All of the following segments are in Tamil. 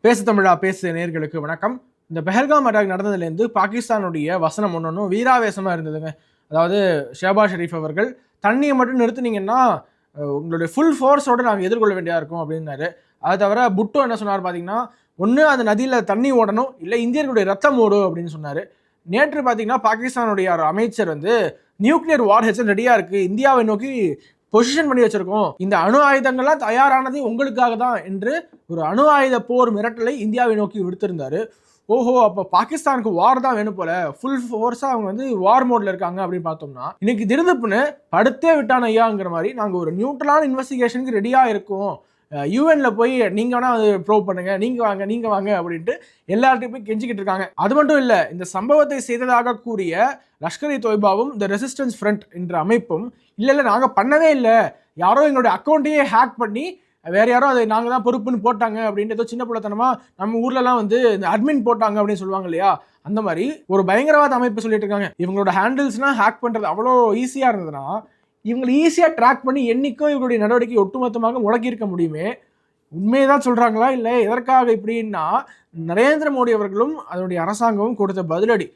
பேசு தமிழா பேசு நேர்களுக்கு வணக்கம். இந்த பெஹல்காம் அட்டாக் நடந்ததுலேருந்து பாகிஸ்தானுடைய வசனம் ஒன்றும் வீராவேசமாக இருந்ததுங்க. அதாவது ஷெஹபாஸ் ஷெரீஃப் அவர்கள் தண்ணியை மட்டும் நிறுத்துனீங்கன்னா உங்களுடைய ஃபுல் ஃபோர்ஸோடு நாங்கள் எதிர்கொள்ள வேண்டியதாக இருக்கும் அப்படின்னாரு. அதை தவிர புட்டோ என்ன சொன்னார் பார்த்தீங்கன்னா, ஒன்று அந்த நதியில் தண்ணி ஓடணும், இல்லை இந்தியர்களுடைய ரத்தம் ஓடும் அப்படின்னு சொன்னார். நேற்று பார்த்தீங்கன்னா பாகிஸ்தானுடைய ஒரு அமைச்சர் வந்து நியூக்ளியர் வார் ஹெட்ஸ் ரெடியாக இருக்குது, இந்தியாவை நோக்கி பொசிஷன் பண்ணி வச்சிருக்கோம், இந்த அணு ஆயுதங்கள்லாம் தயாரானது உங்களுக்காக தான் என்று ஒரு அணு ஆயுத போர் மிரட்டலை இந்தியாவை நோக்கி விடுத்திருந்தாரு. ஓஹோ, அப்போ பாகிஸ்தானுக்கு வார் தான் வேணும் போல, ஃபுல் ஃபோர்ஸாக அவங்க வந்து வார் மோட்ல இருக்காங்க அப்படின்னு பார்த்தோம்னா, இன்னைக்கு திருதுப்புன்னு படுத்தே விட்டான ஐயாங்கிற மாதிரி நாங்கள் ஒரு நியூட்ரலான இன்வெஸ்டிகேஷனுக்கு ரெடியாக இருக்கோம், யூஎன்ல போய் நீங்க வேணா அது ப்ரூவ் பண்ணுங்க, நீங்க வாங்க அப்படின்ட்டு எல்லார்ட்டையும் போய் கெஞ்சிக்கிட்டு இருக்காங்க. அது மட்டும் இல்ல, இந்த சம்பவத்தை செய்ததாக கூறிய லஷ்கர் இ தொய்பாவும் இந்த ரெசிஸ்டன்ஸ் ஃப்ரண்ட் என்ற அமைப்பும் இல்ல நாங்க பண்ணவே இல்லை, யாரோ எங்களுடைய அக்கௌண்ட்டையே ஹேக் பண்ணி வேற யாரோ அதை நாங்க தான் பொறுப்புன்னு போட்டாங்க அப்படின்னு ஏதோ சின்ன பிள்ளைத்தனமா நம்ம ஊர்லலாம் வந்து இந்த அட்மின் போட்டாங்க அப்படின்னு சொல்லுவாங்க இல்லையா, அந்த மாதிரி ஒரு பயங்கரவாத அமைப்பு சொல்லிட்டு இருக்காங்க. இவங்களோட ஹேண்டில்ஸ்னா ஹேக் பண்றது அவ்வளோ ஈஸியா இருந்ததுன்னா இவங்களை ஈஸியாக ட்ராக் பண்ணி என்னைக்கும் இவங்களுடைய நடவடிக்கை ஒட்டுமொத்தமாக முடக்கியிருக்க முடியுமே. உண்மையதான் சொல்கிறாங்களா இல்லை எதற்காக இப்படின்னா, நரேந்திர மோடி அவர்களும் அதனுடைய அரசாங்கமும் கொடுத்த பதிலடி.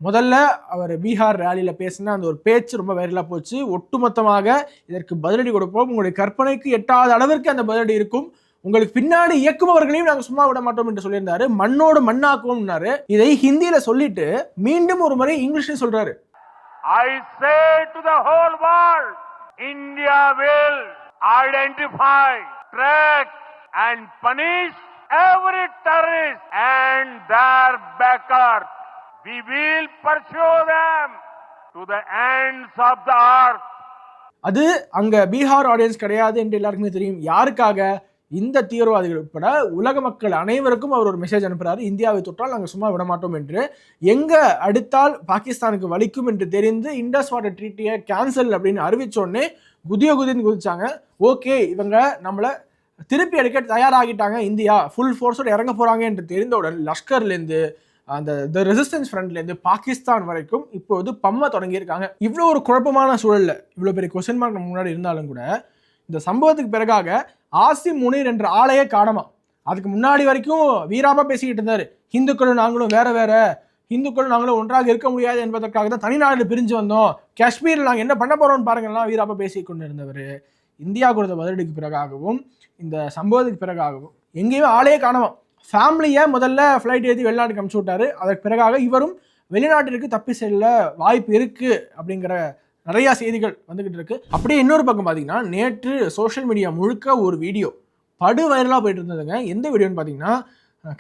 முதல்ல அவர் பீகார் ரேலியில் பேசின அந்த ஒரு பேச்சு ரொம்ப வைரலாக போச்சு. ஒட்டுமொத்தமாக இதற்கு பதிலடி கொடுப்போம், உங்களுடைய கற்பனைக்கு எட்டாத அளவிற்கு அந்த பதிலடி இருக்கும், உங்களுக்கு பின்னாடி இயக்குபவர்களையும் நாங்கள் சும்மா விட மாட்டோம் என்று சொல்லியிருந்தாரு. மண்ணோடு மண்ணாக்குவோம்னாரு. இதை ஹிந்தியில சொல்லிட்டு மீண்டும் ஒரு முறை இங்கிலீஷ்ல சொல்றாரு. I say to the whole world, India will identify, track and punish every terrorist and their backers. We will pursue them to the ends of the earth. அது அங்க பீகார் ஆடியன்ஸ் கிடையாது என்று எல்லாருக்குமே தெரியும். யாருக்காக? இந்த தீவிரவாதிகள் உட்பட உலக மக்கள் அனைவருக்கும் அவர் ஒரு மெசேஜ் அனுப்புறாரு, இந்தியாவை தொற்றால் நாங்கள் சும்மா விட மாட்டோம் என்று. எங்க அடுத்தால் பாகிஸ்தானுக்கு வலிக்கும் என்று தெரிந்து இண்டஸ் வாட்டர் ட்ரீட்டியை கேன்சல் அப்படின்னு அறிவிச்சோடனே குதின்னு குதிச்சாங்க. ஓகே, இவங்க நம்மளை திருப்பி அடிக்க தயாராகிட்டாங்க, இந்தியா ஃபுல் ஃபோர்ஸோட இறங்க போறாங்க என்று தெரிந்தவுடன் லஷ்கர்லேருந்து அந்த ரெசிஸ்டன்ஸ் ஃப்ரண்ட்லேருந்து பாகிஸ்தான் வரைக்கும் இப்போது பம்ம தொடங்கியிருக்காங்க. இவ்வளோ ஒரு குழப்பமான சூழல்ல இவ்வளோ பெரிய கொஸ்டின் மார்க் நம்ம முன்னாடி இருந்தாலும் கூட இந்த சம்பவத்துக்கு பிறகாக ஆசிம் முனீர் என்ற ஆளையே காணமா. அதுக்கு முன்னாடி வரைக்கும் வீராப்பா பேசிக்கிட்டு இருந்தாரு, இந்துக்களும் நாங்களும் வேற, இந்துக்களும் நாங்களும் ஒன்றாக இருக்க முடியாது என்பதற்காக தான் தனிநாடு பிரிஞ்சு வந்தோம், காஷ்மீரில் நாங்கள் என்ன பண்ண போறோம்னு பாருங்கலாம் வீராப்பா பேசி கொண்டு இருந்தவர். இந்தியா கொடுத்த பதிலடிக்கு பிறகாகவும் இந்த சம்பவத்துக்கு பிறகாகவும் எங்கேயுமே ஆளையே காணமா. ஃபேமிலியை முதல்ல ஃப்ளைட் ஏற்றி வெளிநாட்டுக்கு அனுப்பிச்சு விட்டாரு. அதற்கு பிறகாக இவரும் வெளிநாட்டிற்கு தப்பி செல்ல வாய்ப்பு இருக்கு அப்படிங்கிற நிறைய செய்திகள் வந்துகிட்டு இருக்கு. அப்படியே இன்னொரு பக்கம் பார்த்தீங்கன்னா, நேற்று சோஷியல் மீடியா முழுக்க ஒரு வீடியோ படு வைரலாக போயிட்டு இருந்ததுங்க. எந்த வீடியோன்னு பார்த்தீங்கன்னா,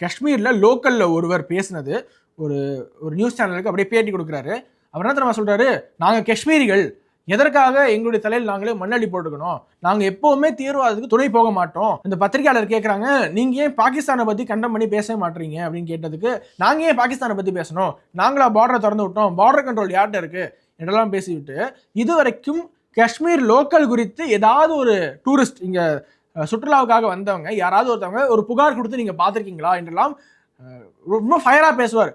காஷ்மீரில் லோக்கலில் ஒருவர் பேசினது ஒரு நியூஸ் சேனலுக்கு அப்படியே பேட்டி கொடுக்குறாரு. அவர் என்ன தெரியுமா சொல்றாரு, நாங்கள் காஷ்மீரிகள் எதற்காக எங்களுடைய தலையில் நாங்களே மண்ணள்ளி போட்டுக்கணும், நாங்கள் எப்போவுமே தீவிரவாதத்துக்கு துணை போக மாட்டோம். இந்த பத்திரிகையாளர் கேட்குறாங்க, நீங்கள் ஏன் பாகிஸ்தானை பற்றி கண்டம் பண்ணி பேச மாட்டீங்க அப்படின்னு கேட்டதுக்கு, நாங்கள் ஏன் பாகிஸ்தானை பற்றி பேசணும், நாங்களா பார்டரை திறந்து விட்டோம், பார்டர் கண்ட்ரோல் யார்கிட்ட இருக்கு என்றெல்லாம் பேசிவிட்டு இதுவரைக்கும் காஷ்மீர் லோக்கல் குறித்து ஏதாவது ஒரு டூரிஸ்ட் இங்கே சுற்றுலாவுக்காக வந்தவங்க யாராவது ஒருத்தவங்க ஒரு புகார் கொடுத்து நீங்கள் பார்த்துருக்கீங்களா என்றெல்லாம் ரொம்ப ஃபயராக பேசுவார்.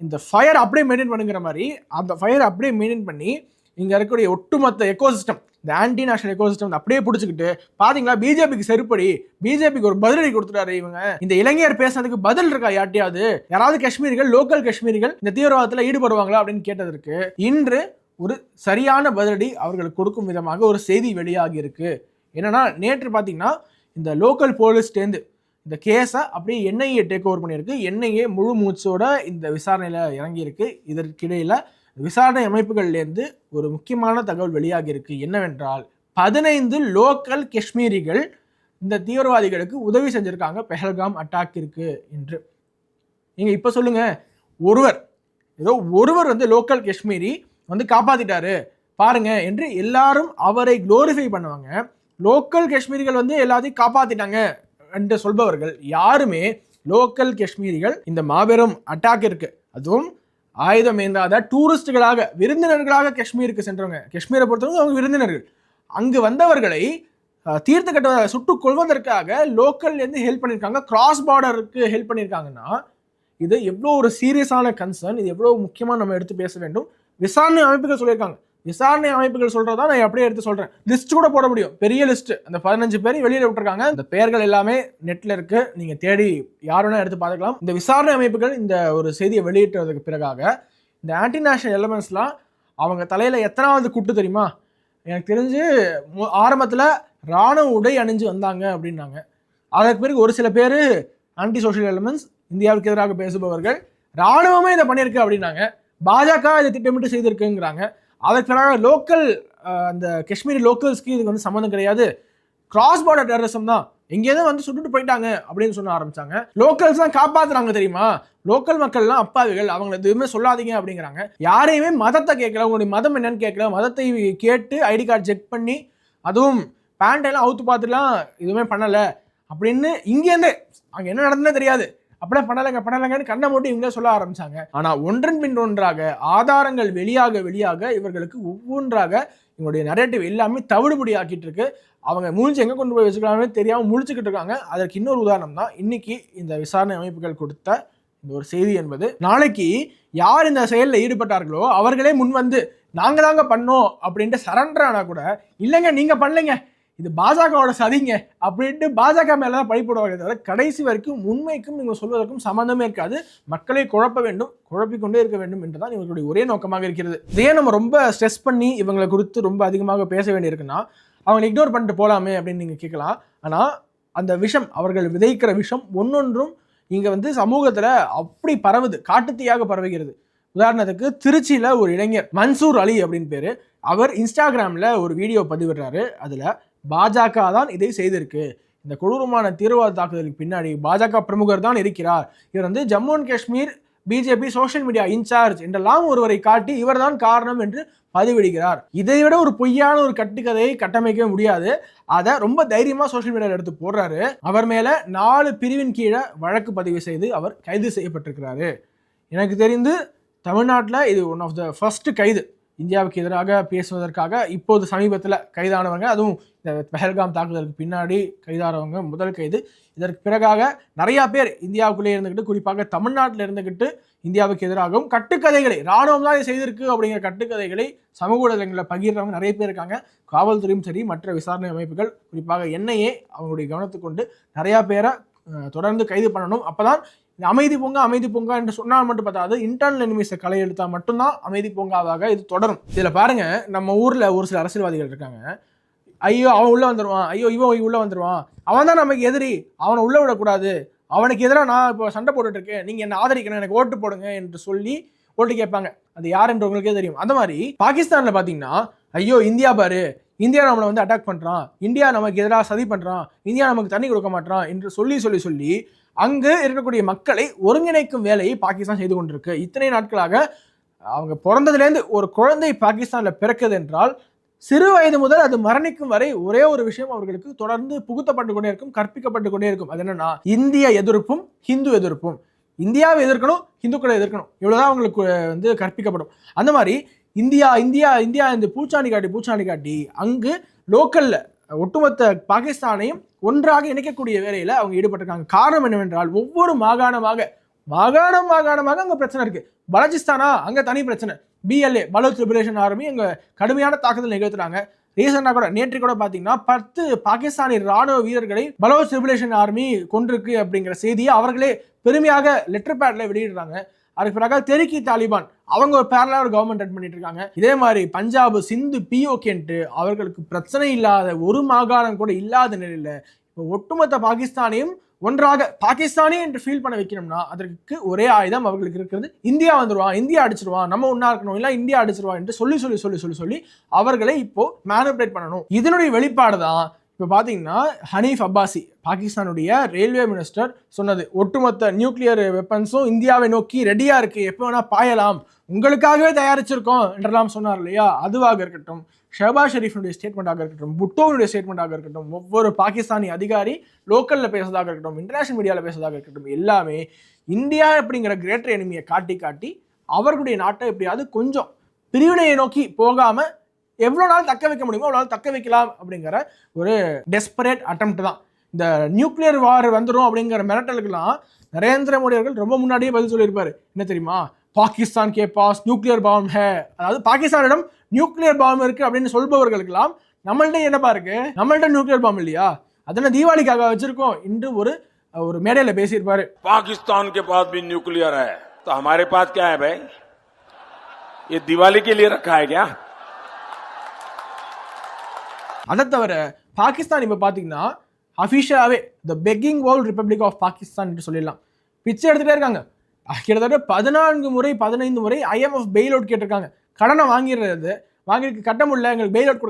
இந்த ஃபயர் அப்படியே மெயின்டைன் பண்ணுங்கிற மாதிரி அந்த ஃபயர் அப்படியே மெயின்டைன் பண்ணி இங்கே இருக்கக்கூடிய ஒட்டுமொத்த எக்கோசிஸ்டம், இந்த ஆன்டி நேஷனல் எக்கோசிஸ்டம் அப்படியே பிடிச்சிக்கிட்டு பார்த்தீங்களா, பிஜேபிக்கு செருப்படி, பிஜேபிக்கு ஒரு பதிலடி கொடுத்துட்டாரு இவங்க. இந்த இளைஞர் பேசுறதுக்கு பதில் இருக்கா யார்ட்டையாவது? யாராவது காஷ்மீரிகள், லோக்கல் காஷ்மீரிகள் இந்த தீவிரவாதத்தில் ஈடுபடுவாங்களா அப்படின்னு கேட்டதற்கு இன்று ஒரு சரியான பதிலடி அவர்களுக்கு கொடுக்கும் விதமாக ஒரு செய்தி வெளியாகி இருக்கு. என்னன்னா, நேற்று பார்த்தீங்கன்னா இந்த லோக்கல் போலீஸ்லேருந்து இந்த கேஸை அப்படியே என்ஐஏ டேக் ஓவர் பண்ணியிருக்கு. என்ஐஏ முழு மூச்சோட இந்த விசாரணையில் இறங்கியிருக்கு. இதற்கிடையில் விசாரணை அமைப்புகள்லேருந்து ஒரு முக்கியமான தகவல் வெளியாகி இருக்கு. என்னவென்றால் 15 லோக்கல் காஷ்மீரிகள் இந்த தீவிரவாதிகளுக்கு உதவி செஞ்சிருக்காங்க பெஹல்காம் அட்டாக் இருக்கு என்று. நீங்க இப்ப சொல்லுங்க, ஒருவர் வந்து லோக்கல் காஷ்மீரி வந்து காப்பாத்திட்டாரு பாருங்க என்று எல்லாரும் அவரை குளோரிஃபை பண்ணுவாங்க. லோக்கல் காஷ்மீரிகள் வந்து எல்லாத்தையும் காப்பாத்திட்டாங்க என்று சொல்பவர்கள் யாருமே லோக்கல் காஷ்மீரிகள் இந்த மாபெரும் அட்டாக் இருக்கு, அதுவும் ஆயுதம் ஏந்தாத டூரிஸ்டுகளாக விருந்தினர்களாக காஷ்மீருக்கு சென்றவங்க, காஷ்மீரை பொறுத்தவங்க அவங்க விருந்தினர்கள், அங்கு வந்தவர்களை தீர்த்து கட்ட சுட்டுக் கொள்வதற்காக லோக்கல்லேருந்து ஹெல்ப் பண்ணியிருக்காங்க, கிராஸ் பார்டருக்கு ஹெல்ப் பண்ணியிருக்காங்கன்னா இது எவ்வளோ ஒரு சீரியஸான கன்சர்ன், இது எவ்வளோ முக்கியமாக நம்ம எடுத்து பேச வேண்டும். விசாரணை அமைப்புகள் சொல்லியிருக்காங்க விசாரணை அமைப்புகள் சொல்றதா நான் அப்படியே எடுத்து சொல்றேன். லிஸ்ட் கூட போட முடியும், பெரிய லிஸ்ட். அந்த 15 பேரை வெளியில விட்டுருக்காங்க. இந்த பெயர்கள் எல்லாமே நெட்ல இருக்கு, நீங்க தேடி யாருன்னா எடுத்து பார்த்துக்கலாம். இந்த விசாரணை அமைப்புகள் இந்த ஒரு செய்தியை வெளியிட்டதுக்கு பிறகாக இந்த ஆன்டி நேஷனல் எலிமெண்ட்ஸ்லாம் அவங்க தலையில எத்தனாவது குட்டு தெரியுமா? எனக்கு தெரிஞ்சு ஆரம்பத்தில் ராணுவ உடை அணிஞ்சு வந்தாங்க அப்படின்னாங்க. அதற்கு பிறகு ஒரு சில பேர் ஆன்டி சோஷியல் எலிமெண்ட்ஸ், இந்தியாவுக்கு எதிராக பேசுபவர்கள், ராணுவமே இதை பண்ணியிருக்கு அப்படின்னாங்க. பாஜக இதை திட்டமிட்டு செய்திருக்குங்கிறாங்க. அதற்கு பிறகு லோக்கல் அந்த காஷ்மீரி லோக்கல்ஸ்க்கு இதுக்கு வந்து சம்மந்தம் கிடையாது, கிராஸ் பார்டர் டெரரிசம் தான், எங்கேயாவது வந்து சுட்டுட்டு போயிட்டாங்க அப்படின்னு சொல்ல ஆரம்பிச்சாங்க. லோக்கல்ஸ் தான் காப்பாத்துறாங்க தெரியுமா? லோக்கல் மக்கள்லாம் அப்பாவிகள், அவங்களை எதுவுமே சொல்லாதீங்க அப்படிங்கிறாங்க. யாரையுமே மதத்தை கேட்கல, உங்களுடைய மதம் என்னன்னு கேட்கல, மதத்தை கேட்டு ஐடி கார்டு செக் பண்ணி அதுவும் பேண்டெல்லாம் அவுத்து பார்த்துலாம் எதுவுமே பண்ணலை அப்படின்னு இங்கேருந்து அங்கே என்ன நடந்ததே தெரியாது, அப்படியே பண்ணலைங்கன்னு கண்ணை மூட்டி இவங்களே சொல்ல ஆரம்பிச்சாங்க. ஆனால் ஒன்றன் பின் ஒன்றாக ஆதாரங்கள் வெளியாக இவர்களுக்கு ஒவ்வொன்றாக இவங்களுடைய நரேட்டிவ் எல்லாமே தவிடுபடி ஆக்கிட்டு இருக்கு. அவங்க மூழ்ச்சி எங்கே கொண்டு போய் வச்சுக்கலாமே தெரியாமல் முழிச்சுக்கிட்டு இருக்காங்க. அதற்கு இன்னொரு உதாரணம் தான் இன்னைக்கு இந்த விசாரணை அமைப்புகள் கொடுத்த இந்த ஒரு செய்தி என்பது. நாளைக்கு யார் இந்த செயலில் ஈடுபட்டார்களோ அவர்களே முன் வந்து நாங்க தாங்க பண்ணோம் அப்படின்ட்டு சரண்டர் ஆனா கூட, இல்லைங்க நீங்க பண்ணலைங்க, இது பாஜகவோட சதிங்க அப்படின்ட்டு பாஜக மேலதான் பழி போடுவாங்க தவிர கடைசி வரைக்கும் உண்மைக்கும் இவங்க சொல்வதற்கும் சம்பந்தமே இருக்காது. மக்களை குழப்ப வேண்டும், குழப்பிக்கொண்டே இருக்க வேண்டும் என்றுதான் இவர்களுடைய ஒரே நோக்கமாக இருக்கிறது. இதே நம்ம ரொம்ப ஸ்ட்ரெஸ் பண்ணி இவங்களை குறித்து ரொம்ப அதிகமாக பேச வேண்டியிருக்குன்னா அவங்களை இக்னோர் பண்ணிட்டு போகலாமே அப்படின்னு நீங்கள் கேட்கலாம். ஆனால் அந்த விஷம், அவர்கள் விதைக்கிற விஷம் ஒன்னொன்றும் இங்கே வந்து சமூகத்தில் அப்படி பரவுது, காட்டுத்தீயாக பரவுகிறது. உதாரணத்துக்கு திருச்சியில் ஒரு இளைஞர் மன்சூர் அலி அப்படின்னு பேர், அவர் இன்ஸ்டாகிராமில் ஒரு வீடியோ பதிவிடுறாரு. அதில் பாஜக தான் இதை செய்திருக்கு, இந்த கொடூரமான தீவிரவாத தாக்குதலுக்கு பின்னாடி பாஜக பிரமுகர் தான் இருக்கிறார், இவர் வந்து Jammu and Kashmir BJP social media incharge என்றெல்லாம் ஒருவரை காட்டி இவர் தான் காரணம் என்று பதிவிடுகிறார். இதை விட ஒரு பொய்யான ஒரு கட்டுக்கதையை கட்டமைக்க முடியாது. அதை ரொம்ப தைரியமா சோஷியல் மீடியாவில் எடுத்து போடுறாரு. அவர் மேல 4 பிரிவின் கீழே வழக்கு பதிவு செய்து அவர் கைது செய்யப்பட்டிருக்கிறாரு. எனக்கு தெரிந்து தமிழ்நாட்டில் இது ஒன் ஆஃப் த ஃபர்ஸ்ட் கைது, இந்தியாவுக்கு எதிராக பேசுவதற்காக இப்போது சமீபத்தில் கைதானவங்க, அதுவும் இந்த பஹல்காம் தாக்குதலுக்கு பின்னாடி கைதானவங்க முதல் கைது. இதற்கு பிறகாக நிறையா பேர் இந்தியாவுக்குள்ளே இருந்துக்கிட்டு, குறிப்பாக தமிழ்நாட்டில் இருந்துக்கிட்டு இந்தியாவுக்கு எதிராகவும் கட்டுக்கதைகளை, ராணுவம் தான் செய்திருக்கு அப்படிங்கிற கட்டுக்கதைகளை சமூக ஊடகங்களில் பகிர்றவங்க நிறைய பேர் இருக்காங்க. காவல்துறையும் சரி, மற்ற விசாரணை அமைப்புகள், குறிப்பாக என்ஐஏ அவங்களுடைய கவனத்துக்கு கொண்டு நிறையா பேரை தொடர்ந்து கைது பண்ணணும். அப்போதான் அமைதி பூங்கா என்று சொன்னால் மட்டும் பார்த்தாது, இன்டர்னல் எனிமீஸை களை எடுத்தால் மட்டும்தான் அமைதி பூங்காவாக இது தொடரும். இதில் பாருங்க, நம்ம ஊரில் ஒரு சில அரசியல்வாதிகள் இருக்காங்க, ஐயோ அவன் உள்ள வந்துடுவான், ஐயோ இவன் உள்ள வந்துடுவான், அவன் தான் நமக்கு எதிரி, அவனை உள்ள விடக்கூடாது, அவனுக்கு எதிராக நான் இப்போ சண்டை போட்டுட்டு இருக்கேன், நீங்க என்ன ஆதரிக்கணும், எனக்கு ஓட்டு போடுங்க என்று சொல்லி ஓட்டு கேட்பாங்க. அது யார் என்று உங்களுக்கே தெரியும். அந்த மாதிரி பாகிஸ்தான்ல பாத்தீங்கன்னா, ஐயோ இந்தியா பாரு, இந்தியா நம்மளை வந்து அட்டாக் பண்றான், இந்தியா நமக்கு எதிராக சதி பண்றான், இந்தியா நமக்கு தண்ணி கொடுக்க மாட்டான் என்று சொல்லி அங்கு இருக்கக்கூடிய மக்களை ஒருங்கிணைக்கும் வேலையை பாகிஸ்தான் செய்து கொண்டிருக்கு. இத்தனை நாட்களாக அவங்க பிறந்ததுலேருந்து ஒரு குழந்தை பாகிஸ்தான்ல பிறக்குது என்றால் சிறு வயது முதல் அது மரணிக்கும் வரை ஒரே ஒரு விஷயம் அவர்களுக்கு தொடர்ந்து புகுத்தப்பட்டு கொண்டே இருக்கும், கற்பிக்கப்பட்டு கொண்டே இருக்கும். அது என்னன்னா, இந்திய எதிர்ப்பும் ஹிந்து எதிர்ப்பும். இந்தியாவை எதிர்க்கணும், ஹிந்துக்களை எதிர்க்கணும், இவ்வளவுதான் அவங்களுக்கு வந்து கற்பிக்கப்படும். அந்த மாதிரி இந்தியா இந்தியா இந்தியா இந்த பூச்சாண்டி காட்டி அங்கு லோக்கல்ல ஒட்டுமொத்த பாகிஸ்தானையும் ஒன்றாக இணைக்கக்கூடிய வேலையில அவங்க ஈடுபட்டிருக்காங்க. காரணம் என்னவென்றால், ஒவ்வொரு மாகாணமாக அங்க பிரச்சனை இருக்கு. பலூச்சிஸ்தானா, அங்க தனி பிரச்சனை. BLA பலூச் லிபரேஷன் ஆர்மி அங்க கடுமையான தாக்குதல் நிகழ்த்துறாங்க. ரீசெண்டா கூட நேற்று கூட பாத்தீங்கன்னா 10 பாகிஸ்தானி ராணுவ வீரர்களை பலூச் லிபரேஷன் ஆர்மி கொண்டிருக்கு அப்படிங்கிற செய்தியை அவர்களே பெருமையாக லெட்டர் பேட்ல வெளியிடுறாங்க. அதுக்கு பிறகு தெரிக்கி தாலிபான் அவங்க ஒரு பேரலா ஒரு கவர்மெண்ட் ரன் பண்ணிட்டு இருக்காங்க. இதே மாதிரி பஞ்சாப், சிந்து, POKன்ட்டு அவர்களுக்கு பிரச்சனை இல்லாத ஒரு மாகாணம் கூட இல்லாத நிலையில இப்போ ஒட்டுமொத்த பாகிஸ்தானையும் ஒன்றாக பாகிஸ்தானே என்று ஃபீல் பண்ண வைக்கணும்னா அதற்கு ஒரே ஆயுதம் அவர்களுக்கு இருக்கிறது. இந்தியா வந்துடுவான், இந்தியா அடிச்சிருவான், நம்ம ஒன்னா இருக்கணும், இல்லை இந்தியா அடிச்சிருவான் என்று சொல்லி அவர்களை இப்போ மேனிபுலேட் பண்ணணும். இதனுடைய வெளிப்பாடு தான் இப்போ பார்த்தீங்கன்னா ஹனீஃப் அப்பாசி, பாகிஸ்தானுடைய ரயில்வே மினிஸ்டர் சொன்னது, ஒட்டுமொத்த நியூக்ளியர் வெப்பன்ஸும் இந்தியாவை நோக்கி ரெடியா இருக்கு, எப்போ வேணா பாயலாம், உங்களுக்காகவே தயாரிச்சிருக்கோம் என்றெல்லாம் சொன்னார் இல்லையா? அதுவாக இருக்கட்டும், ஷஹபாஸ் ஷெரீஃபினுடைய ஸ்டேட்மெண்ட்டாக இருக்கட்டும், புட்டோவினுடைய ஸ்டேட்மெண்ட்டாக இருக்கட்டும், ஒவ்வொரு பாகிஸ்தானி அதிகாரி லோக்கல்ல பேசுறதாக இருக்கட்டும், இன்டர்நேஷனல் மீடியாவில் பேசுறதாக இருக்கட்டும், எல்லாமே இந்தியா அப்படிங்கிற கிரேட்டர் எனிமியை காட்டி அவர்களுடைய நாட்டை எப்படியாவது கொஞ்சம் பிரிவினையை நோக்கி போகாம எவ்வளோ நாள் தக்க வைக்க முடியுமோ அவ்வளோ நாள் தக்க வைக்கலாம் அப்படிங்கிற ஒரு டெஸ்பரேட் அட்டெம்ப்ட் தான். இந்த நியூக்ளியர் வார் வந்துடும் அப்படிங்கிற மிரட்டலுக்கெல்லாம் நரேந்திர மோடி அவர்கள் ரொம்ப முன்னாடியே பதில் சொல்லியிருப்பாரு. என்ன தெரியுமா? பாகிஸ்தான் கே பாஸ் நியூக்ளியர் பாம் ஹே, அதாவது பாகிஸ்தானிடம் நியூக்ளியர் பாம் இருக்கு அப்படின்னு சொல்பவர்களுக்கெல்லாம் நம்மள்ட்ட என்னப்பா இருக்கு, நம்மள்ட்ட நியூக்ளியர் பாம் இல்லையா, அதனால தீபாவளிக்காக வச்சிருக்கோம் என்று ஒரு மேடையில பேசியிருப்பாரு. पाकिस्तान के पास भी न्यूक्लियर है तो हमारे पास क्या है भाई? ये दिवाली के लिए रखा है क्या? அதை தவிர பாகிஸ்தான் இப்ப பாத்தீங்கன்னா அபிஷியலாவே the begging world republic of Pakistan என்று சொல்லிடலாம். பிச்சை எடுத்துட்டே இருக்காங்க. கிட்டத்தட்ட 14 முறை 15 முறை IMF பெயில் அவுட் கேட்டிருக்காங்க. கடனை வாங்கிருக்கு கட்ட முடியல, எங்களுக்கு பெயில் அவுட்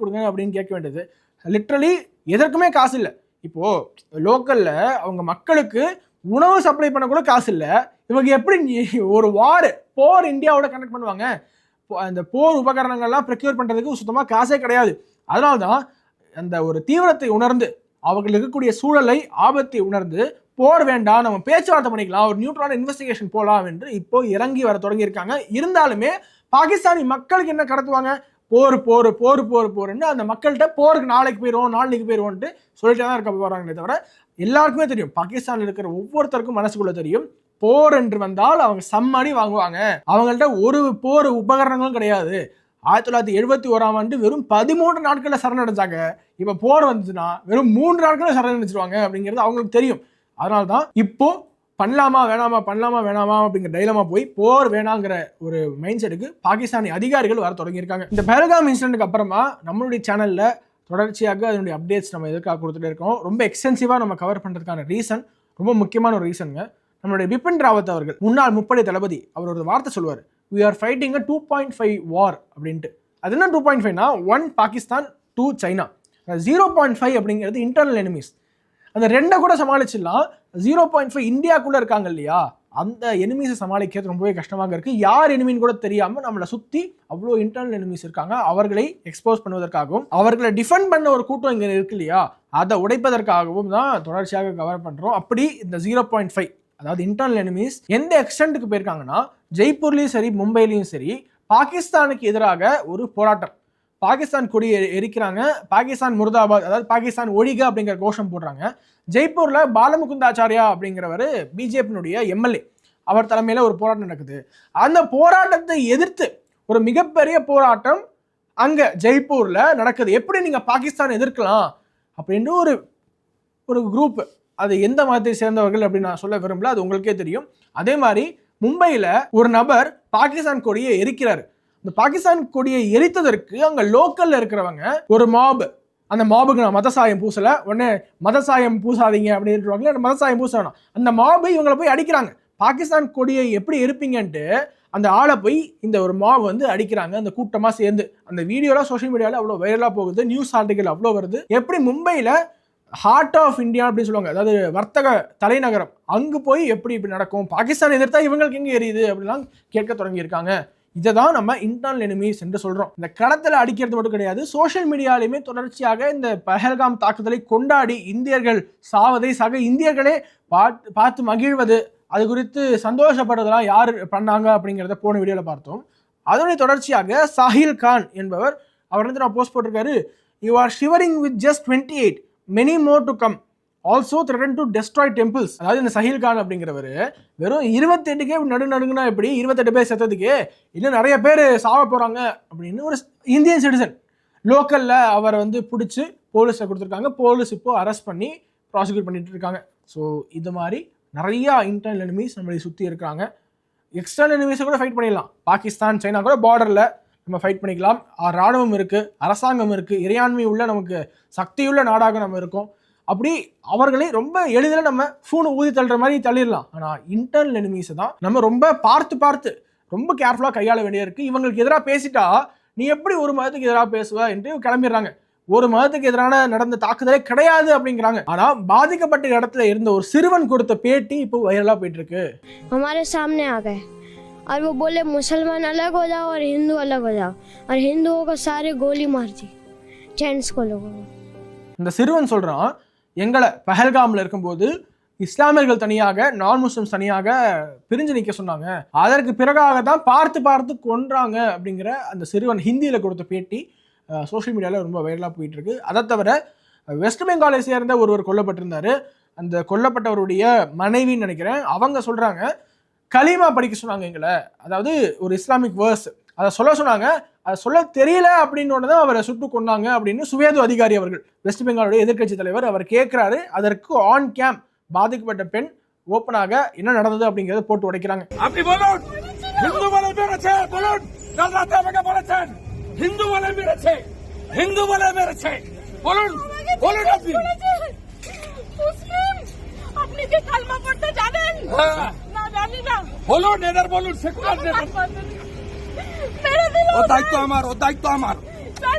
கொடுங்க அப்படின்னு கேட்க வேண்டியது. லிட்ரலி எதற்குமே காசு இல்லை. இப்போ லோக்கல்ல அவங்க மக்களுக்கு உணவு சப்ளை பண்ண கூட காசு இல்லை. இவங்க எப்படி ஒரு போர் இந்தியாவோட கனெக்ட் பண்ணுவாங்க? அந்த போர் உபகரணங்கள்லாம் ப்ரொக்யூர் பண்றதுக்கு சுத்தமாக காசே கிடையாது. அதனால்தான் அந்த ஒரு தீவிரத்தை உணர்ந்து அவர்கள் இருக்கக்கூடிய சூழலை ஆபத்தை உணர்ந்து போர் வேண்டாம், நம்ம பேச்சுவார்த்தை பண்ணிக்கலாம், ஒரு நியூட்ரலான இன்வெஸ்டிகேஷன் போலாம் என்று இப்போ இறங்கி வர தொடங்கி இருக்காங்க. இருந்தாலுமே பாகிஸ்தானி மக்களுக்கு என்ன கடத்துவாங்க? போர் போர் போர் போர் போர்ன்னு அந்த மக்கள்கிட்ட போருக்கு நாளைக்கு போயிடுவோம்ட்டு சொல்லிட்டே தான் இருக்க போறாங்களே தவிர எல்லாருக்குமே தெரியும், பாகிஸ்தானில் இருக்கிற ஒவ்வொருத்தருக்கும் மனசுக்குள்ள தெரியும், போர் என்று வந்தால் அவங்க சம்மடி வாங்குவாங்க. அவங்கள்ட்ட ஒரு போர் உபகரணங்களும் கிடையாது. 1971 வெறும் 13 நாட்கள்ல சரணடைஞ்சாங்க. இப்ப போர் வந்துச்சுன்னா வெறும் 3 நாட்கள்ல சரணடைச்சிருவாங்க அப்படிங்கிறது அவங்களுக்கு தெரியும். அதனால்தான் இப்போ பண்ணலாமா வேணாமா அப்படிங்கிற டைலமா போய் போர் வேணாங்கிற ஒரு மைண்ட் செட்டுக்கு பாகிஸ்தானி அதிகாரிகள் வர தொடங்கியிருக்காங்க. இந்த பஹல்காம் இன்சிடென்ட்க்கு அப்புறமா நம்மளுடைய சேனல்ல தொடர்ச்சியாக அதனுடைய அப்டேட்ஸ் நம்ம எதுக்காக கொடுத்துட்டே இருக்கோம். ரொம்ப எக்ஸ்டென்சிவா நம்ம கவர் பண்றதுக்கான ரீசன், ரொம்ப முக்கியமான ஒரு ரீசனுங்க. நம்மளுடைய பிபின் ராவத் அவர்கள், முன்னாள் முப்படை தளபதி, அவர் ஒரு வார்த்தை சொல்வார், we are fighting a 2.5 war அப்படின்ட்டு. அது என்ன 2.5னா 1 பாகிஸ்தான் 2 சைனா. 0.5 அப்படிங்கிறது இன்டர்னல் எனிமீஸ். அந்த ரெண்டை கூட சமாளிச்சிடலாம். 0.5 இந்தியாக்குள்ள இருக்காங்க இல்லையா, அந்த எனிமீஸை சமாளிக்கிறது ரொம்பவே கஷ்டமாக இருக்கு. யார் எனிமின்னு கூட தெரியாம நம்மளை சுத்தி அவ்வளோ இன்டர்னல் எனிமீஸ் இருக்காங்க. அவர்களை எக்ஸ்போஸ் பண்ணுவதற்காகவும் அவர்களை டிஃபெண்ட் பண்ண ஒரு கூட்டம் இங்க இருக்கு இல்லையா, அதை உடைப்பதற்காகவும் தான் தொடர்ச்சியாக கவர் பண்றோம். அப்படி இந்த 0.5 அதாவது இன்டர்னல் எனிமீஸ் எந்த எக்ஸ்டென்ட்டுக்கு போயிருக்காங்கன்னா, ஜெய்ப்பூர்லயும் சரி மும்பையிலையும் சரி பாகிஸ்தானுக்கு எதிராக ஒரு போராட்டம், பாகிஸ்தான் கொடி எரிக்கிறாங்க, பாகிஸ்தான் முர்தாபாத் அதாவது பாகிஸ்தான் ஒழிக அப்படிங்கிற கோஷம் போடுறாங்க. ஜெய்ப்பூர்ல பாலமுகுந்தாச்சாரியா அப்படிங்கிறவர் பிஜேபியினுடைய எம்எல்ஏ, அவர் தலைமையில ஒரு போராட்டம் நடக்குது. அந்த போராட்டத்தை எதிர்த்து ஒரு மிகப்பெரிய போராட்டம் அங்க ஜெய்ப்பூர்ல நடக்குது. எப்படி நீங்க பாகிஸ்தான் எதிர்க்கலாம் அப்படின்னு ஒரு குரூப், அது எந்த மதத்தை சேர்ந்தவர்கள் அப்படின்னு நான் சொல்ல விரும்பல, அது உங்களுக்கே தெரியும். அதே மாதிரி மும்பையில ஒரு நபர் பாகிஸ்தான் கொடியை எரிக்கிறாரு. இந்த பாகிஸ்தான் கொடியை எரித்ததற்கு அங்க லோக்கல்ல இருக்கிறவங்க ஒரு மாப், அந்த மாபுக்கு நான் மதசாயம் பூசல, உடனே மதசாயம் பூசாதீங்க அப்படின்னு மதசாயம் பூச வேணாம், அந்த மாபு இவங்களை போய் அடிக்கிறாங்க. பாகிஸ்தான் கொடியை எப்படி எரிப்பீங்கன்ட்டு அந்த ஆளை போய் இந்த ஒரு மாப் வந்து அடிக்கிறாங்க, அந்த கூட்டமா சேர்ந்து. அந்த வீடியோலாம் சோஷியல் மீடியாவில் அவ்வளோ வைரலா போகுது, நியூஸ் ஆர்டிகல் அவ்வளோ வருது. எப்படி மும்பையில ஹார்ட் ஆஃப் இந்தியா அப்படின்னு சொல்லுவாங்க, அதாவது வர்த்தக தலைநகரம், அங்கு போய் எப்படி இப்படி நடக்கும், பாகிஸ்தான் எதிர்த்தா இவங்களுக்கு எங்க எரியுது அப்படிலாம் கேட்க தொடங்கியிருக்காங்க. இதை தான் நம்ம இன்டர்னல் எனிமீஸ் என்று சொல்றோம். இந்த களத்தில் அடிக்கிறது மட்டும் கிடையாது, சோஷியல் மீடியாலையுமே தொடர்ச்சியாக இந்த பஹல்காம் தாக்குதலை கொண்டாடி இந்தியர்கள் சாவதை சக இந்தியர்களே பார்த்து மகிழ்வது, அது குறித்து சந்தோஷப்படுறதெல்லாம் யார் பண்ணாங்க அப்படிங்கிறத போன வீடியோவில் பார்த்தோம். அதனுடைய தொடர்ச்சியாக சாஹில் கான் என்பவர், அவர் வந்து நான் போஸ்ட் போட்டிருக்காரு, you are shivering with just 28, many more to come, also threaten to destroy temples. அதாவது இந்த சஹில் கான் அப்படிங்கிறவர் வெறும் 28க்கே நடுநடுங்கன்னா எப்படி 28 பேர் செத்ததுக்கு இன்னும் நிறைய பேர் சாவ போறாங்க அப்படின்னு ஒரு இந்தியன் சிட்டிசன் லோக்கல்ல அவர் வந்து பிடிச்சி போலீஸை கொடுத்துருக்காங்க. போலீஸ் இப்போ அரெஸ்ட் பண்ணி ப்ராசிக்யூட் பண்ணிட்டு இருக்காங்க. ஸோ இது மாதிரி நிறைய இன்டர்னல் எனிமீஸ் நம்மளை சுற்றி இருக்காங்க. எக்ஸ்டர்னல் எனிமீஸை கூட ஃபைட் பண்ணிடலாம். பாகிஸ்தான் சைனா கூட பார்டரில் நம்ம ஃபைட் பண்ணிக்கலாம். ராணுவம் இருக்குது, அரசாங்கம் இருக்குது, இறையாண்மை உள்ள நமக்கு சக்தியுள்ள நாடாக நம்ம இருக்கோம். அப்படி அவர்களை ரொம்ப எளிதில் நம்ம ஃபோனை ஊதி தள்ளுற மாதிரி தள்ளிடலாம். ஆனால் இன்டர்னல் எனிமீஸை தான் நம்ம ரொம்ப பார்த்து ரொம்ப கேர்ஃபுல்லாக கையாள வேண்டியது இருக்குது. இவங்களுக்கு எதிராக பேசிட்டா நீ எப்படி ஒரு மதத்துக்கு எதிராக பேசுவ என்று கிளம்பிடுறாங்க. ஒரு மதத்துக்கு எதிரான நடந்த தாக்குதலே கிடையாது அப்படிங்கிறாங்க. ஆனா பாதிக்கப்பட்ட இடத்துல இருந்த ஒரு சிறுவன் கொடுத்த பேட்டி இப்போ வைரலா போயிட்டு இருக்கு. हमारे सामने आ गए और वो बोले मुसलमान अलग हो जाओ और हिंदू अलग हो जाओ और हिंदुओं को सारे गोली मार दी, जेंट्स को लोगों को. இந்த சிறுவன் சொல்றான், எங்களை பஹல்காம்ல இருக்கும்போது இஸ்லாமியர்கள் தனியாக நான் முஸ்லிம்ஸ் தனியாக பிரிஞ்சு நிற்க சொன்னாங்க, அதற்கு பிறகாக தான் பார்த்து கொன்றாங்க அப்படிங்கிற அந்த சிறுவன் ஹிந்தியில கொடுத்த பேட்டி சோஷியல் மீடியாவில் ரொம்ப வைரலாக போயிட்டு இருக்கு. அதை தவிர வெஸ்ட் பெங்காலை சேர்ந்த ஒருவர் கொல்லப்பட்டிருந்தாரு. அந்த கொல்லப்பட்டவருடைய மனைவின்னு நினைக்கிறேன், அவங்க சொல்றாங்க கலீமா படிக்க சொன்னாங்க எங்களை, அதாவது ஒரு இஸ்லாமிக் வேர்ஸ் அதை சொல்ல சொன்னாங்க. அதை சொல்ல தெரியல அப்படின்னு தான் அவரை சுட்டு கொண்டாங்க அப்படின்னு சுவேது அதிகாரி அவர்கள், வெஸ்ட் பெங்காலுடைய எதிர்க்கட்சி தலைவர், அவர் கேட்கிறாரு. அதற்கு ஆன் கேம் பாதிக்கப்பட்ட பெண் ஓப்பனாக என்ன நடந்தது அப்படிங்கறத போட்டு உடைக்கிறாங்க. আপনি কি কালমা পড়তে জানেন? না জানি না। বলুন, এদের বলুন, সেকুলার নেতার মেরে দিল। ও দায়িত্ব আমার।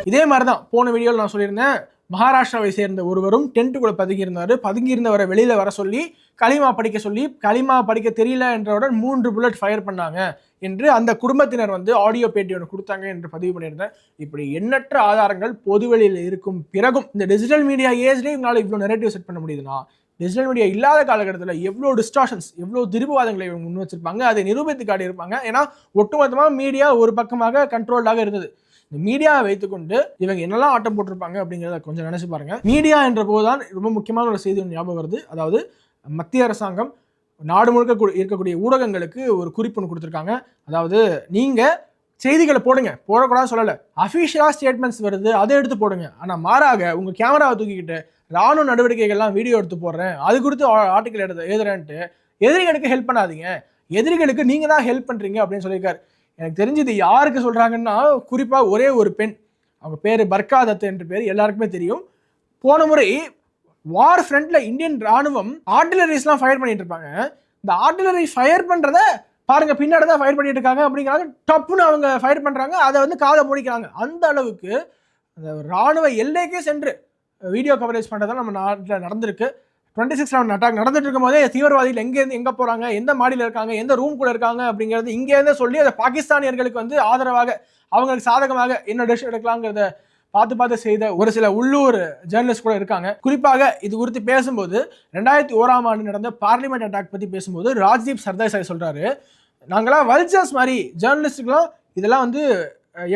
இதே மாதிரிதான் போன வீடியோவில் நான் சொல்லியிருந்தேன். மகாராஷ்டிராவை சேர்ந்த ஒருவரும் டென்ட்டுக்குள்ள பதுங்கியிருந்தவரை வெளியில வர சொல்லி களிமா படிக்க தெரியல என்றவுடன் 3 புல்லட் ஃபயர் பண்ணாங்க என்று அந்த குடும்பத்தினர் வந்து ஆடியோ பேட்டி ஒன்று கொடுத்தாங்க என்று பதிவு பண்ணியிருந்தேன். இப்படி எண்ணற்ற ஆதாரங்கள் பொதுவெளியில் இருக்கும் பிறகும் இந்த டிஜிட்டல் மீடியா ஏஜ்லேயே இவங்களால இவ்வளோ நெரேட்டிவ் செட் பண்ண முடியுதுன்னா, டிஜிட்டல் மீடியா இல்லாத காலகட்டத்தில் எவ்வளோ டிஸ்டார்ஷன்ஸ், எவ்வளோ திருப்புவாதங்களை இவங்க முன் வச்சிருப்பாங்க, அதை நிரூபித்து காட்டியிருப்பாங்க. ஏன்னா ஒட்டுமொத்தமாக மீடியா ஒரு பக்கமாக கண்ட்ரோல்டாக இருந்தது. இந்த மீடியாவை வைத்துக்கொண்டு இவங்க என்னெல்லாம் ஆட்டம் போட்டிருப்பாங்க அப்படிங்கிறத கொஞ்சம் நினைச்சு பாருங்க. மீடியா என்ற போதுதான் ரொம்ப முக்கியமான ஒரு செய்தி ஞாபகம் வருது. அதாவது மத்திய அரசாங்கம் நாடு முழுக்க இருக்கக்கூடிய ஊடகங்களுக்கு ஒரு குறிப்பு ஒன்று கொடுத்துருக்காங்க. அதாவது நீங்க செய்திகளை போடக்கூடாதுன்னு சொல்லலை, அஃபிஷியலாக ஸ்டேட்மெண்ட்ஸ் வருது அதை எடுத்து போடுங்க. ஆனால் மாறாக உங்கள் கேமராவை தூக்கிக்கிட்டு ராணுவ நடவடிக்கைகள்லாம் வீடியோ எடுத்து போடுறேன், அது குறித்து ஆர்டிக்கல் எழுதுறேன்ட்டு எதிரிகளுக்கு ஹெல்ப் பண்ணாதீங்க, எதிரிகளுக்கு நீங்கள் தான் ஹெல்ப் பண்ணுறீங்க அப்படின்னு சொல்லியிருக்காரு. எனக்கு தெரிஞ்சு இது யாருக்கு சொல்கிறாங்கன்னா, குறிப்பாக ஒரே ஒரு பெண், அவங்க பேர் பர்காதத் என்று பேர் எல்லாருக்குமே தெரியும். போன முறை வார் ஃப்ரண்ட்ல இந்தியன் ராணுவம் ஆர்டிலரிஸ்லாம் ஃபயர் பண்ணிட்டு இருப்பாங்க. இந்த ஆர்டிலரி ஃபயர் பண்ணுறத பாருங்க, பின்னாடி தான் ஃபயர் பண்ணிட்டு இருக்காங்க அப்படிங்கிறாங்க. டப்புன்னு அவங்க ஃபயர் பண்ணுறாங்க, அதை வந்து காதை மூடிக்கிறாங்க. அந்த அளவுக்கு அந்த ராணுவ எல்லைக்கே சென்று வீடியோ கவரேஜ் பண்ணுறதா நம்ம நாட்டில் நடந்திருக்கு. 26/11 அட்டாக் நடந்துட்டு இருக்கும் போதே தீவிரவாதிகள் எங்கேருந்து எங்கே போகிறாங்க, எந்த மாடியில் இருக்காங்க, எந்த ரூம் கூட இருக்காங்க அப்படிங்கிறது இங்கேருந்தே சொல்லி அதை பாகிஸ்தானியர்களுக்கு வந்து ஆதரவாக, அவங்களுக்கு சாதகமாக என்ன டிஷ் எடுக்கலாங்கிறத பார்த்து செய்த ஒரு சில உள்ளூர் ஜேர்னலிஸ்ட் கூட இருக்காங்க. குறிப்பாக இது குறித்து பேசும்போது 2001ஆம் ஆண்டு நடந்த பார்லிமெண்ட் அட்டாக் பற்றி பேசும்போது ராஜ்தீப் சர்தாய் சொல்கிறாரு, நாங்களாம் வல்ச்சர்ஸ் மாதிரி ஜேர்னலிஸ்டுக்கெல்லாம் இதெல்லாம் வந்து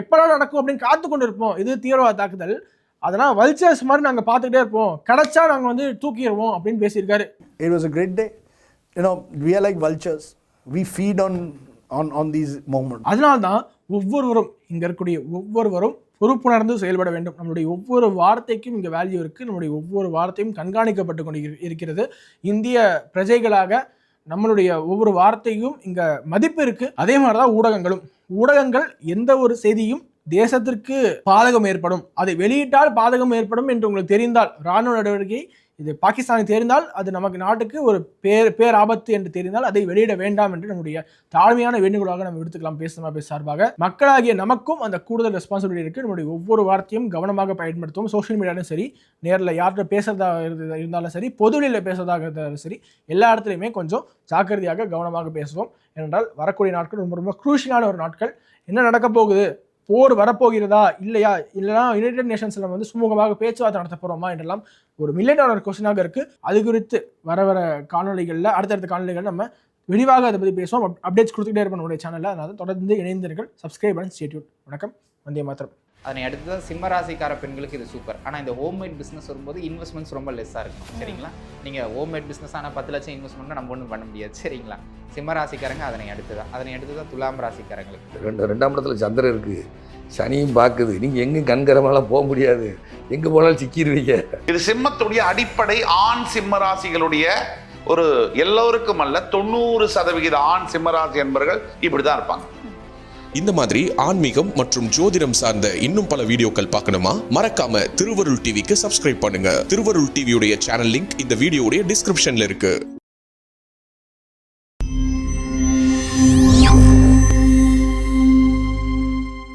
எப்பெல்லாம் நடக்கும் அப்படின்னு காத்து கொண்டு இருப்போம், இது தீவிரவாத தாக்குதல், அதெல்லாம் வல்ச்சர்ஸ் மாதிரி நாங்கள் பார்த்துக்கிட்டே இருப்போம், கிடைச்சா நாங்கள் வந்து தூக்கிடுவோம் அப்படின்னு பேசியிருக்காரு. It was a great day. You know, we are like vultures. We feed on these moments. அதனால்தான் ஒவ்வொருவரும் இங்கே இருக்கக்கூடிய ஒவ்வொருவரும் பொறுப்புணர்ந்து செயல்பட வேண்டும். நம்மளுடைய ஒவ்வொரு வார்த்தைக்கும் இங்கே வேல்யூ இருக்குது. நம்மளுடைய ஒவ்வொரு வார்த்தையும் கண்காணிக்கப்பட்டு கொண்டு இருக்கிறது. இந்திய பிரஜைகளாக நம்மளுடைய ஒவ்வொரு வார்த்தையும் இங்கே மதிப்பு இருக்குது. அதே மாதிரி தான் ஊடகங்கள் எந்த ஒரு செய்தியும் தேசத்திற்கு பாதகம் ஏற்படும், அதை வெளியிட்டால் பாதகம் ஏற்படும் என்று உங்களுக்கு தெரிந்தால், ராணுவ நடவடிக்கை இது பாகிஸ்தானுக்கு தெரிந்தால், அது நமக்கு நாட்டுக்கு ஒரு பேராபத்து என்று தெரிந்தால் அதை வெளியிட வேண்டாம் என்று நம்முடைய தாழ்மையான வேண்டுகோளாக நம்ம எடுத்துக்கலாம். பேச சார்பாக மக்களாகிய நமக்கும் அந்த கூடுதல் ரெஸ்பான்சிபிலிட்டி இருக்குது. நம்முடைய ஒவ்வொரு வார்த்தையும் கவனமாக பயன்படுத்துவோம். சோஷியல் மீடியாலும் சரி, நேரில் யார்கிட்ட பேசுறதா இருந்தாலும் சரி, பொதுவெளியில் பேசுறதாக இருந்தாலும் சரி, எல்லா இடத்துலையுமே கொஞ்சம் ஜாக்கிரதையாக கவனமாக பேசுவோம். ஏனென்றால் வரக்கூடிய நாட்கள் ரொம்ப ரொம்ப குரூஷியலான ஒரு நாட்கள். என்ன நடக்க போகுது, போர் வரப்போகிறதா இல்லையா, இல்லைனா யுனைடெட் நேஷன்ஸில் வந்து சுமூகமாக பேச்சுவார்த்தை நடத்த போகிறோமா என்றெல்லாம் ஒரு $1 மில்லியன் கொஸ்டினாக இருக்குது. அது குறித்து வர காணொலிகளில், அடுத்தடுத்த காணொலிகளில் நம்ம விரிவாக அதை பற்றி பேசுவோம். அப்டேட்ஸ் கொடுத்துக்கிட்டே இருப்போம் நம்முடைய சேனலில். அதனால் தொடர்ந்து இணைந்தீர்கள். Subscribe and stay tune. வணக்கம், வந்தே மாதரம். அதனை அடுத்து தான் சிம்ம ராசிக்கார பெண்களுக்கு இது சூப்பர். ஆனால் இந்த ஹோம்மேட் பிஸ்னஸ் வரும்போது இன்வெஸ்ட்மெண்ட்ஸ் ரொம்ப லெஸ்ஸாக இருக்கணும். சரிங்களா, நீங்கள் ஹோம்மேட் பிஸ்னஸ் ஆனால் 10 லட்சம் இன்வெஸ்ட்மெண்ட்னா நம்ம ஒன்றும் பண்ண முடியாது. சரிங்களா, சிம்ம ராசிக்காரங்க அதனை அடுத்து தான் துலாம் ராசிக்காரங்களுக்கு. 2ஆம் இடத்துல சந்திரன் இருக்குது, சனியும் பார்க்குது. நீங்கள் எங்கேயும் கண்கரமெல்லாம் போக முடியாது, எங்கே போனாலும் சிக்கிடுவீங்க. இது சிம்மத்துடைய அடிப்படை ஆண் சிம்ம ராசிகளுடைய ஒரு எல்லோருக்கும் அல்ல 90% ஆண் சிம்மராசி என்பவர்கள் இப்படிதான் இருப்பாங்க. இந்த மாதிரி ஆன்மீகம் மற்றும் ஜோதிடம் சார்ந்த இன்னும் பல வீடியோக்கள் பார்க்கணுமா? மறக்காம திருவருள் டிவிக்கு சப்ஸ்கிரைப் பண்ணுங்க. திருவருள் டிவியுடைய சேனல் லிங்க் இந்த வீடியோடைய டிஸ்கிரிப்ஷன்ல இருக்கு.